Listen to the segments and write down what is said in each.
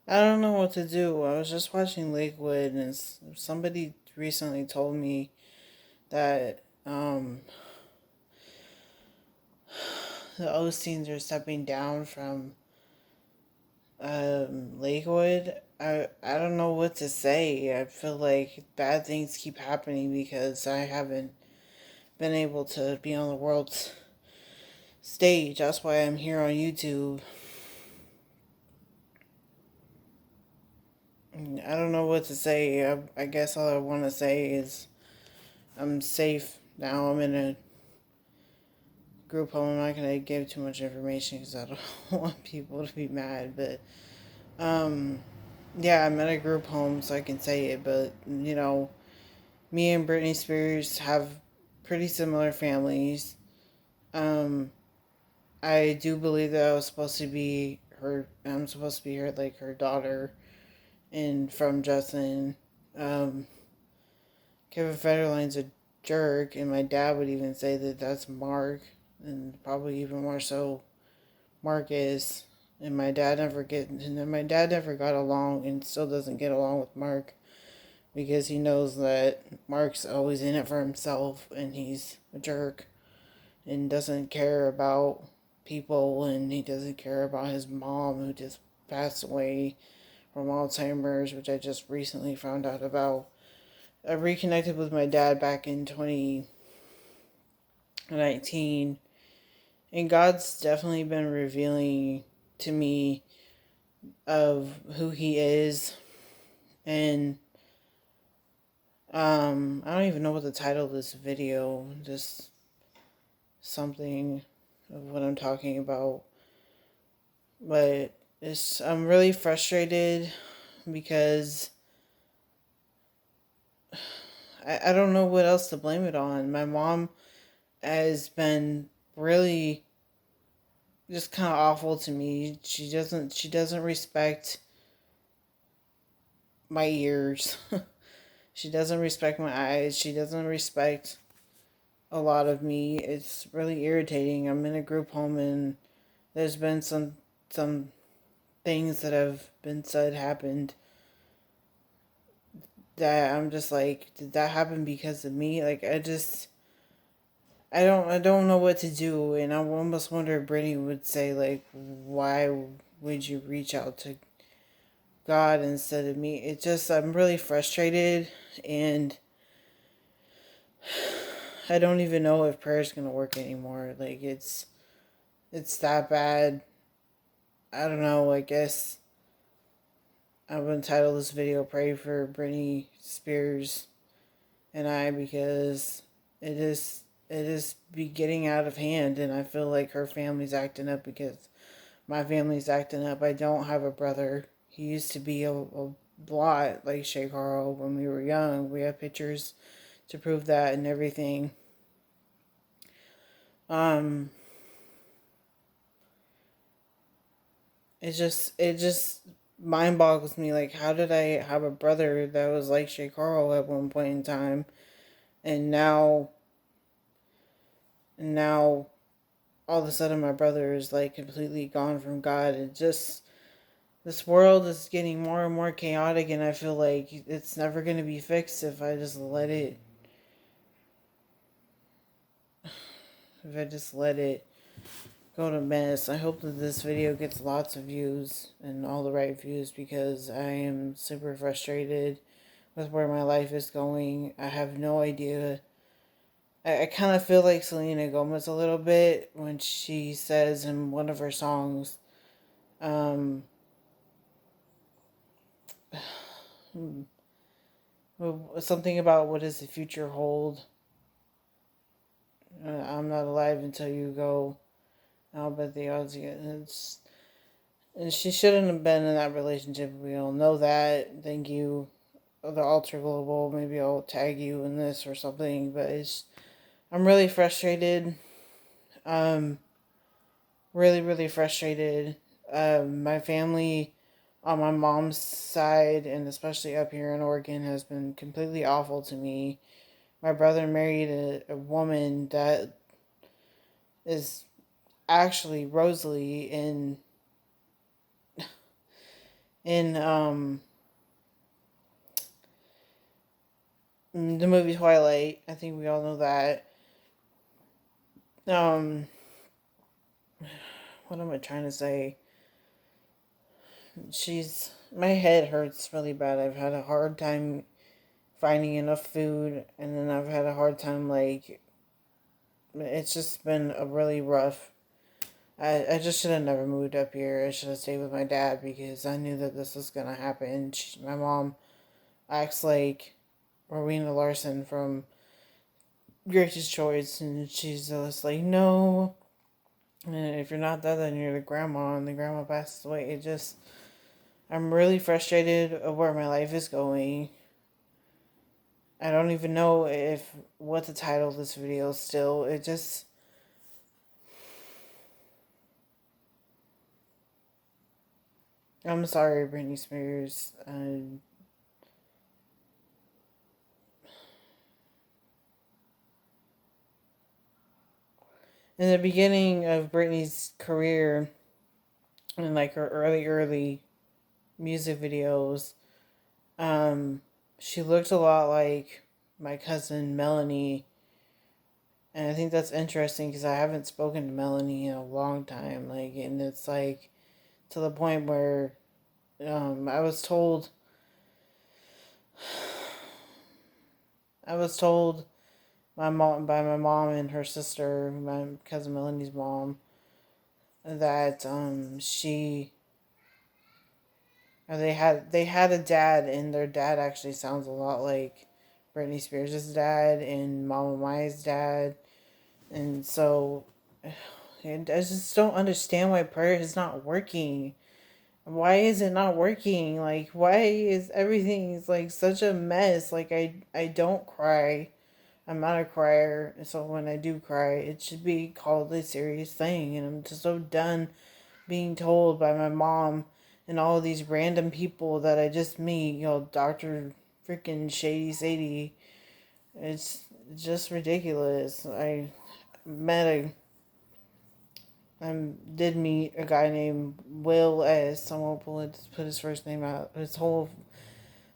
I don't know what to do. I was just watching Lakewood, and somebody recently told me that the Osteens are stepping down from Lakewood. I don't know what to say. I feel like bad things keep happening because I haven't been able to be on the world's stage. That's why I'm here on YouTube. I don't know what to say. I guess all I want to say is I'm safe now. I'm in a group home. I'm not gonna give too much information because I don't want people to be mad. But um, yeah, I'm in a group home, so I can say it. But me and Britney Spears have pretty similar families. Um, I do believe that I was supposed to be her. I'm supposed to be her her daughter, and from Justin. Um, Kevin Federline's a jerk, and my dad would even say that that's Mark, and probably even more so Mark is. And my dad never got along, and still doesn't get along with Mark because he knows that Mark's always in it for himself, and he's a jerk, and doesn't care about people, and he doesn't care about his mom who just passed away from Alzheimer's, which I just recently found out about. I reconnected with my dad back in 2019, and God's definitely been revealing to me of who He is. And I don't even know what the title of this video, just something of what I'm talking about. But I'm really frustrated because I don't know what else to blame it on. My mom has been really just kind of awful to me. She doesn't respect my ears. She doesn't respect my eyes. She doesn't respect a lot of me. It's really irritating. I'm in a group home, and there's been some things that have been said happened that I'm just like, did that happen because of me? Like I don't know what to do, and I almost wonder if Brittany would say like, why would you reach out to God instead of me? It just I'm really frustrated, and I don't even know if prayer is gonna work anymore. Like it's that bad. I don't know. I guess I would entitle this video "Pray for Britney Spears and I" because it is be getting out of hand, and I feel like her family's acting up because my family's acting up. I don't have a brother. He used to be a lot like Shay Carl when we were young. We have pictures to prove that and everything. Um, it just mind boggles me. Like, how did I have a brother that was like Shay Carl at one point in time, and now all of a sudden my brother is like completely gone from God. It just this world is getting more and more chaotic, and I feel like it's never going to be fixed if I just let it go to mess. I hope that this video gets lots of views and all the right views because I am super frustrated with where my life is going. I have no idea. I kind of feel like Selena Gomez a little bit when she says in one of her songs, um, something about what does the future hold. I'm not alive until you go. I'll bet the odds again. And she shouldn't have been in that relationship. We all know that. Thank you, the Ultra Global. Maybe I'll tag you in this or something. But I'm really frustrated. Um, really, really frustrated. My family on my mom's side, and especially up here in Oregon, has been completely awful to me. My brother married a woman that is actually Rosalie, and in the movie Twilight. I think we all know that. Um, what am I trying to say? My head hurts really bad. I've had a hard time finding enough food, and then I've had a hard time, like, it's just been a really rough. I just should have never moved up here. I should have stayed with my dad because I knew that this was gonna happen. My mom acts like Rowena Larson from Grace's Choice, and she's just like, no. And if you're not that, then you're the grandma, and the grandma passed away. I'm really frustrated of where my life is going. I don't even know if what the title of this video is still. I'm sorry, Britney Spears. In the beginning of Britney's career, in like her early music videos, um, she looked a lot like my cousin Melanie, and I think that's interesting because I haven't spoken to Melanie in a long time. Like, and it's like to the point where I was told my mom and her sister, my cousin Melanie's mom, that they had a dad, and their dad actually sounds a lot like Britney Spears' dad and Mama Maya's dad, and so and I just don't understand why prayer is not working. Why is it not working? Like, why is everything like such a mess? Like, I don't cry. I'm not a crier, so when I do cry, it should be called a serious thing. And I'm just so done being told by my mom and all of these random people that I just meet, Dr. freaking Shady Sadie. It's just ridiculous. met a, did meet a guy named Will S. Someone put his first name out, his whole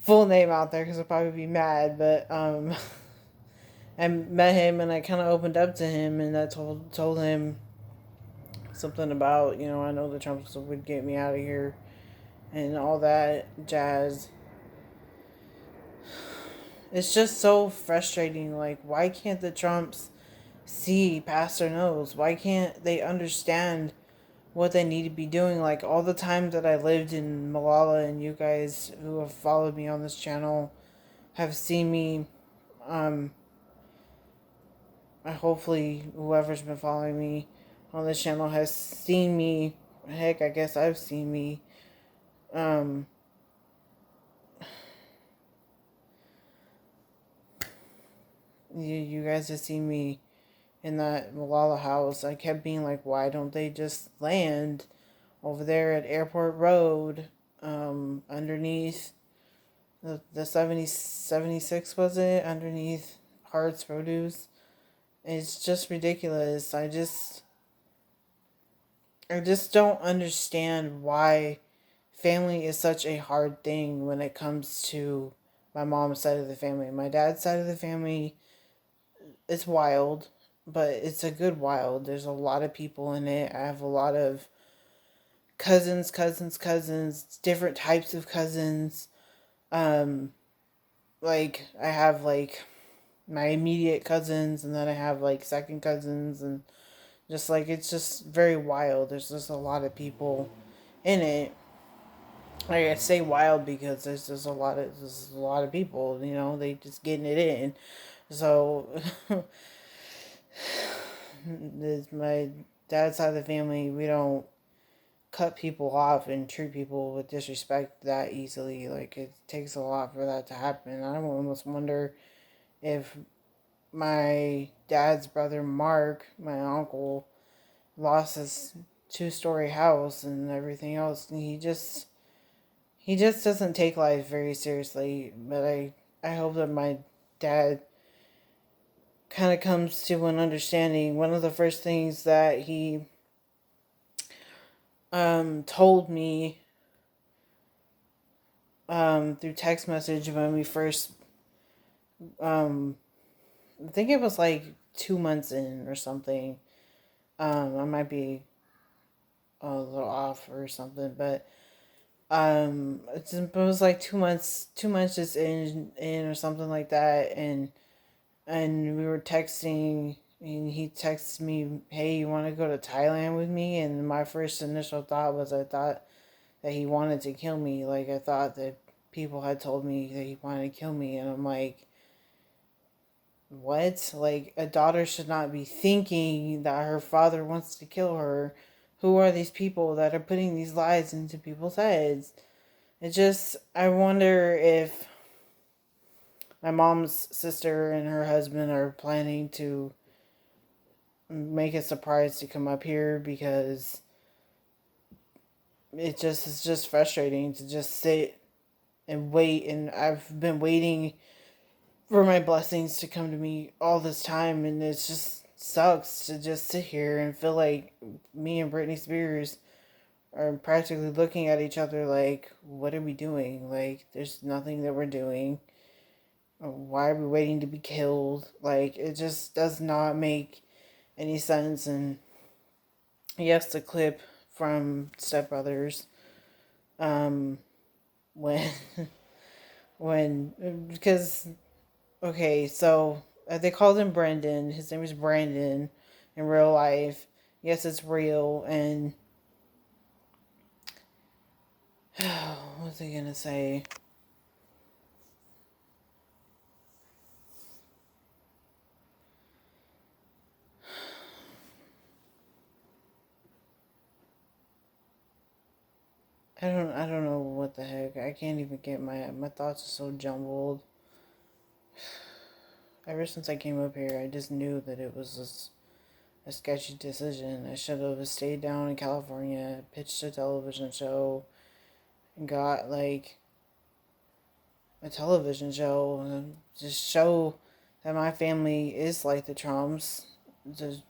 full name out there because I'll probably be mad, but, I met him and I kind of opened up to him and I told him something about, I know the Trumps would get me out of here and all that jazz. It's just so frustrating. Like, why can't the Trumps see past their nose? Why can't they understand what they need to be doing? Like, all the time that I lived in Malala, and you guys who have followed me on this channel have seen me, um, hopefully whoever's been following me on this channel has seen me. Heck, I guess I've seen me. Um, you guys have seen me in that Malala house. I kept being like, why don't they just land over there at Airport Road, underneath the 76, was it? Underneath Hart's Produce. It's just ridiculous. I just don't understand why family is such a hard thing when it comes to my mom's side of the family. My dad's side of the family, it's wild, but it's a good wild. There's a lot of people in it. I have a lot of cousins, different types of cousins. Um, like I have like my immediate cousins, and then I have like second cousins, and just like it's just very wild. There's just a lot of people in it. Like, I say wild because there's a lot of people. They just getting it in. So my dad's side of the family, we don't cut people off and treat people with disrespect that easily. Like, it takes a lot for that to happen. I almost wonder if my dad's brother Mark, my uncle, lost his 2-story house and everything else. And he just doesn't take life very seriously. But I hope that my dad kind of comes to an understanding. One of the first things that he told me through text message when we first, um, I think it was like 2 months in or something. I might be a little off or something, but it was like 2 months, 2 months just in or something like that, and we were texting, and he texted me, "Hey, you want to go to Thailand with me?" And my first initial thought was, I thought that he wanted to kill me. Like, I thought that people had told me that he wanted to kill me, and I'm like, what? Like, a daughter should not be thinking that her father wants to kill her. Who are these people that are putting these lies into people's heads? It just, I wonder if my mom's sister and her husband are planning to make a surprise to come up here, because it's just frustrating to just sit and wait. And I've been waiting for my blessings to come to me all this time, and it just sucks to just sit here and feel like me and Britney Spears are practically looking at each other like, what are we doing? Like, there's nothing that we're doing. Why are we waiting to be killed? Like, it just does not make any sense. And yes, the clip from Step Brothers, um, when because okay, so they called him Brendan. His name is Brandon in real life. Yes, it's real. And what was I gonna say? I don't know what the heck. I can't even get my thoughts are so jumbled. Ever since I came up here, I just knew that it was a sketchy decision. I should have stayed down in California, pitched a television show, and got like a television show, and just show that my family is like the Trumps. Just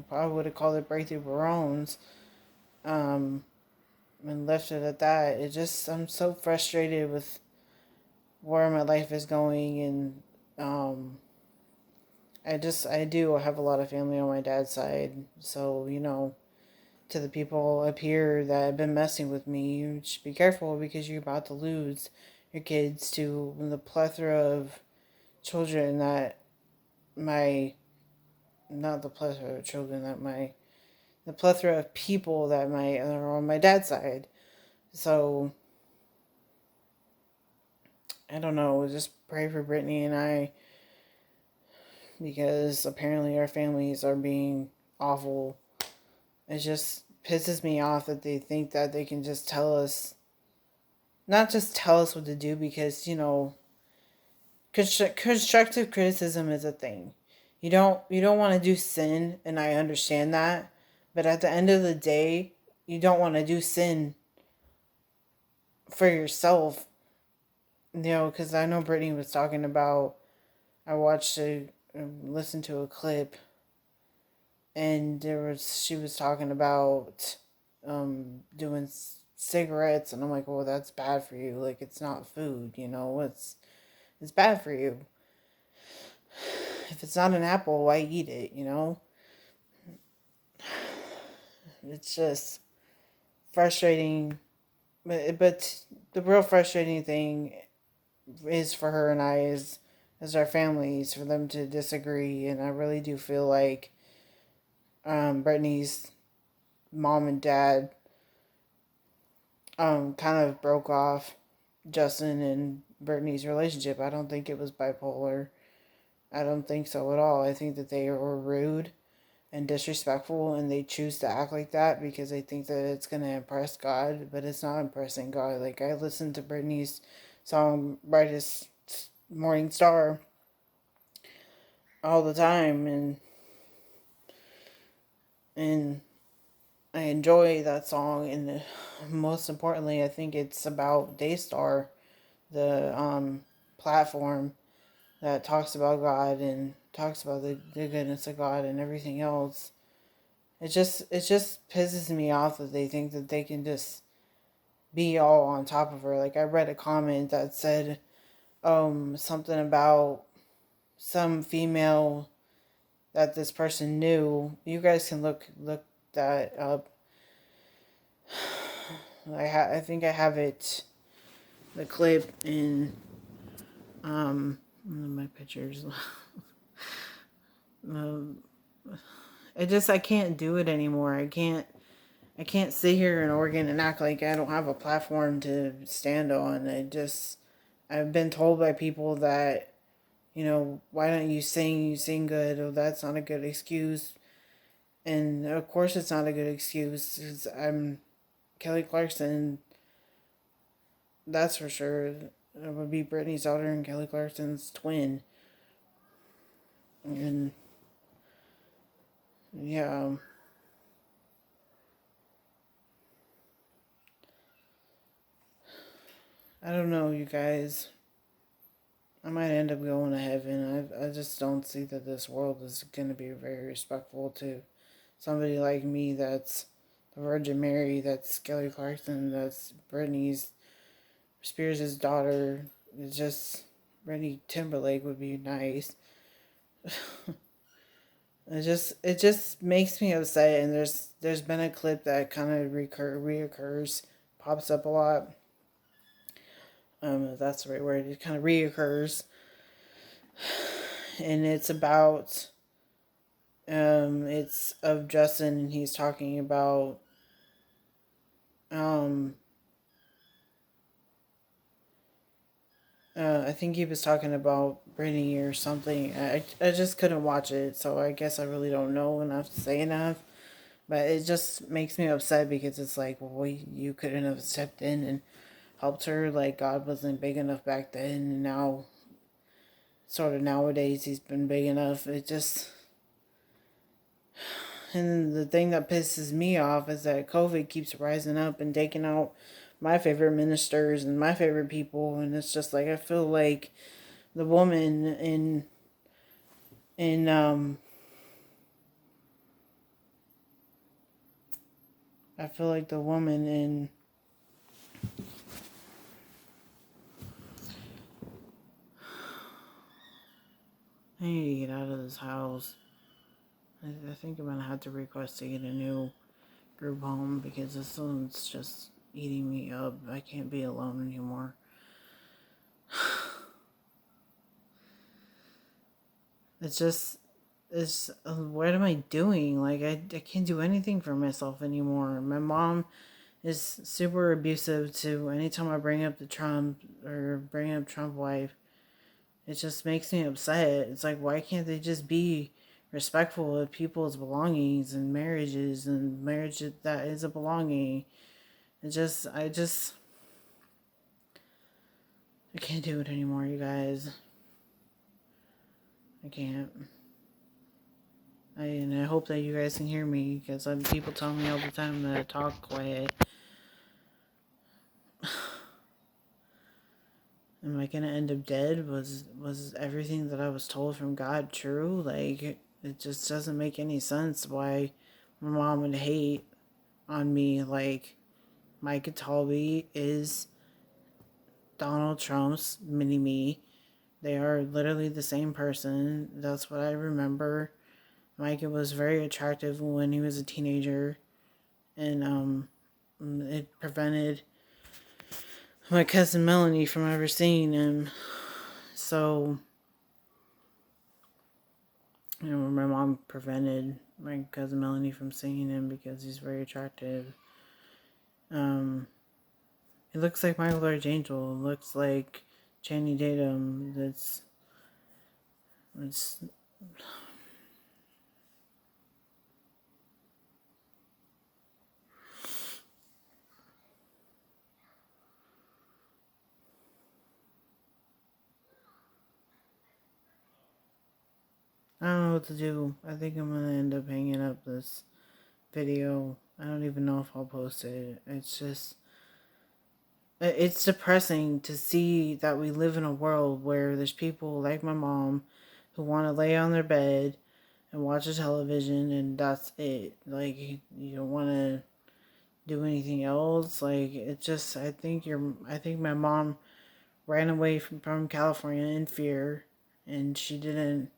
probably would have called it Breakthrough Barones. Um, and left it at that. It just, I'm so frustrated with where my life is going, and I do have a lot of family on my dad's side, so to the people up here that have been messing with me, you should be careful, because you're about to lose your kids to the plethora of children that my not the plethora of children that my the plethora of people that my are on my dad's side. So I don't know. Just pray for Brittany and I, because apparently our families are being awful. It just pisses me off that they think that they can just tell us, not just tell us what to do, because constructive criticism is a thing. You don't want to do sin, and I understand that, but at the end of the day, you don't want to do sin for yourself. Because I know Brittany was talking about. I watched listened to a clip, and she was talking about doing cigarettes, and I'm like, well, that's bad for you. Like, it's not food, it's bad for you. If it's not an apple, why eat it? It's just frustrating. But the real frustrating thing is for her and I, is our families, for them to disagree. And I really do feel like Brittany's mom and dad kind of broke off Justin and Brittany's relationship. I don't think it was bipolar. I don't think so at all. I think that they were rude and disrespectful, and they choose to act like that because they think that it's going to impress God, but it's not impressing God. Like, I listened to Britney's song Brightest Morning Star all the time, and I enjoy that song. And most importantly, I think it's about Daystar, the platform that talks about God and talks about the goodness of God and everything else. It just pisses me off that they think that they can just be all on top of her. Like, I read a comment that said something about some female that this person knew. You guys can look that up. I think I have it, the clip in my pictures. um, I can't do it anymore. I can't sit here in Oregon and act like I don't have a platform to stand on. I've been told by people that, why don't you sing? You sing good. Oh, that's not a good excuse. And of course, it's not a good excuse. 'Cause I'm Kelly Clarkson. That's for sure. I would be Britney's daughter and Kelly Clarkson's twin. And yeah, I don't know, you guys. I might end up going to heaven. I just don't see that this world is going to be very respectful to somebody like me that's the Virgin Mary, that's Kelly Clarkson, that's Britney Spears' daughter. It's just Brittany Timberlake would be nice. It just makes me upset, and there's been a clip that kind of reoccurs, pops up a lot. If that's the right word. It kind of reoccurs, and it's of Justin, and he's talking about um I think he was talking about Brittany or something. I just couldn't watch it, so I guess I really don't know enough to say enough. But it just makes me upset because it's like, well, you couldn't have stepped in and helped her. Like, God wasn't big enough back then, and now, sort of nowadays, he's been big enough. It just. And the thing that pisses me off is that COVID keeps rising up and taking out my favorite ministers and my favorite people. And it's just like, I feel like the woman in I feel like the woman in I need to get out of this house. I think I'm gonna have to request to get a new group home because this one's just eating me up. I can't be alone anymore. It's just what am I doing? Like, I can't do anything for myself anymore. My mom is super abusive to anytime I bring up the Trump or bring up Trump wife. It just makes me upset. It's like, why can't they just be respectful of people's belongings and marriages and marriage that is a belonging? I can't do it anymore, you guys. I can't. And I hope that you guys can hear me because people tell me all the time that I talk quiet. Am I gonna end up dead? Was everything that I was told from God true? Like, it just doesn't make any sense why my mom would hate on me. Like, Micah Talby is Donald Trump's mini-me. They are literally the same person. That's what I remember. Micah was very attractive when he was a teenager, and it prevented my cousin Melanie from ever seeing him. So, my mom prevented my cousin Melanie from seeing him because he's very attractive. It looks like Michael Archangel. It looks like Channing Tatum. It's I don't know what to do. I think I'm gonna end up hanging up this video. I don't even know if I'll post it. It's depressing to see that we live in a world where there's people like my mom who want to lay on their bed and watch a television and that's it. Like, you don't want to do anything else. Like, it just, I think my mom ran away from California in fear, and she didn't,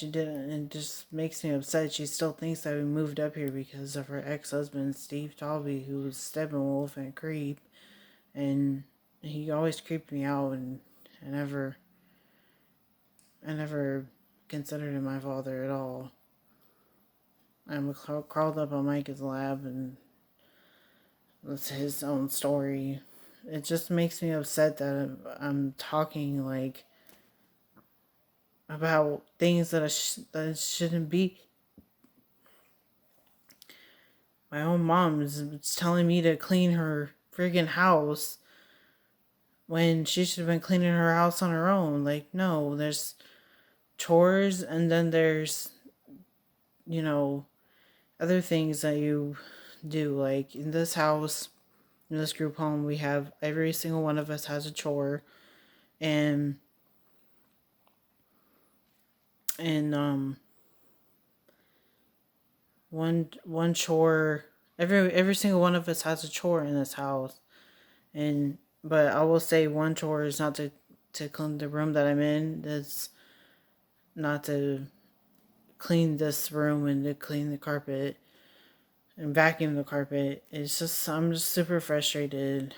and it just makes me upset. She still thinks that we moved up here because of her ex-husband, Steve Talby, who was Steppenwolf and creep, and he always creeped me out, and I never, I never considered him my father at all. I'm crawled up on Mike's lab, and that's his own story. It just makes me upset that I'm talking like about things that that shouldn't be. My own mom is telling me to clean her friggin' house when she should have been cleaning her house on her own. Like, no, there's chores, and then there's, you know, other things that you do. Like, in this house, in this group home, we have every single one of us has a chore, and and one chore, every single one of us has a chore in this house. And but I will say one chore is not to clean the room that I'm in. That's not to clean this room and to clean the carpet and vacuum the carpet. It's just, I'm just super frustrated.